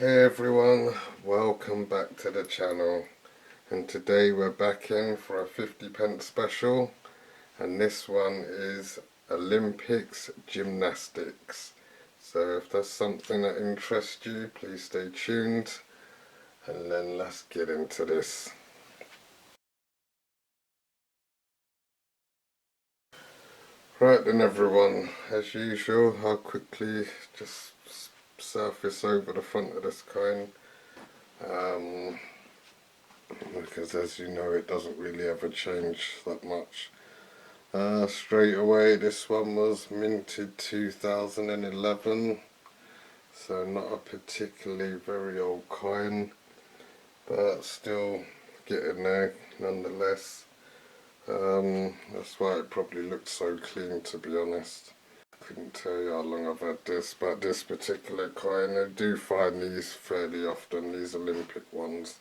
Hey everyone, welcome back to the channel, and today we're back in for a 50p special, and this one is Olympics gymnastics. So if that's something that interests you, please stay tuned, and then let's get into this. Right then everyone, as usual I'll quickly just surface over the front of this coin. Because as you know it doesn't really ever change that much. Straight away, this one was minted 2011, so not a particularly very old coin, but still getting there nonetheless. That's why it probably looks so clean, to be honest. Couldn't tell you how long I've had this, but this particular coin, I do find these fairly often, these Olympic ones.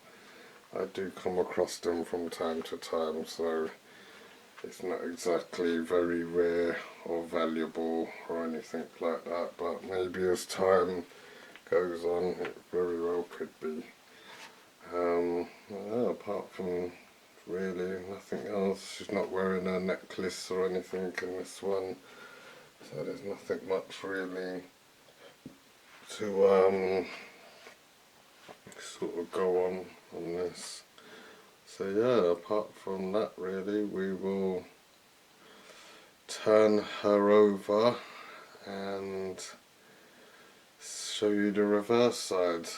I do come across them from time to time, so it's not exactly very rare or valuable or anything like that, but maybe as time goes on it very well could be. Apart from really nothing else, she's not wearing a necklace or anything in this one, so there's nothing much really to sort of go on this. So yeah, apart from that really, we will turn her over and show you the reverse side.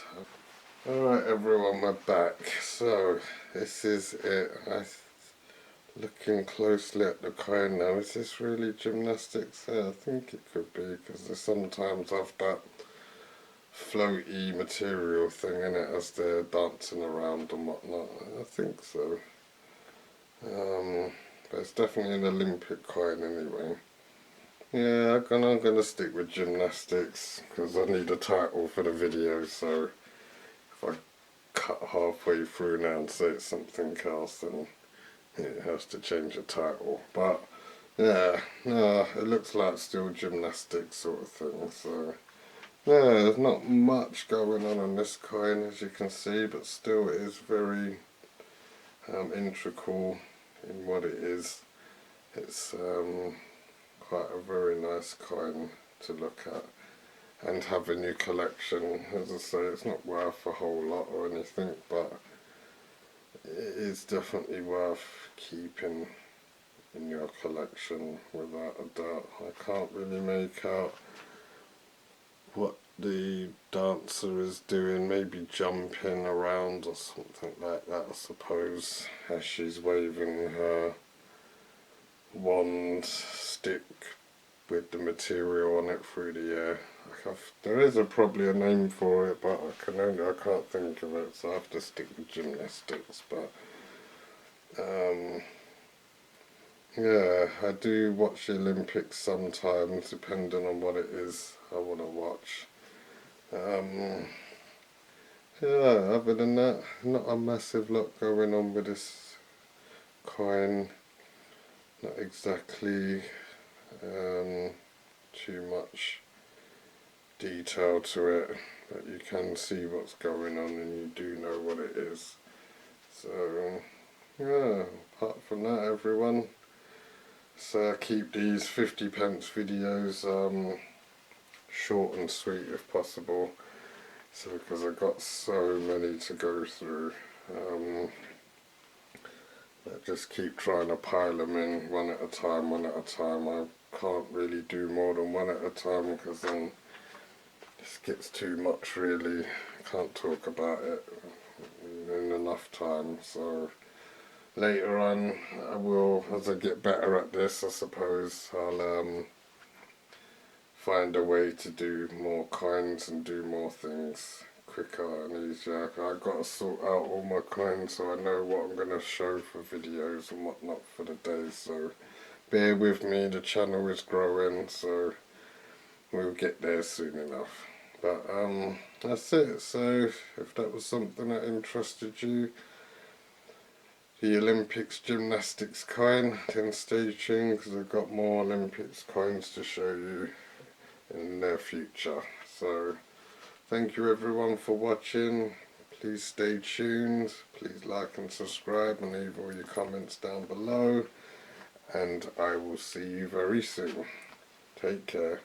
Alright everyone, we're back. So this is it. Looking closely at the coin now, is this really gymnastics? Yeah, I think it could be, because they sometimes have that floaty material thing in it as they're dancing around and whatnot. I think so. But it's definitely an Olympic coin anyway. Yeah, I'm gonna stick with gymnastics because I need a title for the video, so if I cut halfway through now and say it's something else, then it has to change the title. But yeah, no, it looks like still gymnastics sort of thing, so yeah, there's not much going on this coin, as you can see, but still it is very integral in what it is. It's quite a very nice coin to look at and have in your collection. As I say, it's not worth a whole lot or anything, but it is definitely worth keeping in your collection without a doubt. I can't really make out what the dancer is doing, maybe jumping around or something like that, I suppose, as she's waving her wand stick with the material on it through the air. There is probably a name for it, but I can't think of it, so I have to stick with gymnastics. But yeah, I do watch the Olympics sometimes, depending on what it is I want to watch. Yeah, other than that, not a massive lot going on with this coin. Not exactly too much detail to it, but you can see what's going on and you do know what it is. So yeah, apart from that everyone, so keep these 50p videos short and sweet if possible, so because I've got so many to go through. I just keep trying to pile them in one at a time. I can't really do more than one at a time because then this gets too much really. I can't talk about it in enough time, so later on I will, as I get better at this I suppose, I'll find a way to do more coins and do more things quicker and easier. I've got to sort out all my coins so I know what I'm going to show for videos and whatnot for the day, so bear with me, the channel is growing, so we'll get there soon enough. But that's it. So if that was something that interested you, the Olympics gymnastics coin, then stay tuned because I've got more Olympics coins to show you in the near future. So Thank you everyone for watching. Please stay tuned. Please like and subscribe and leave all your comments down below. And I will see you very soon. Take care.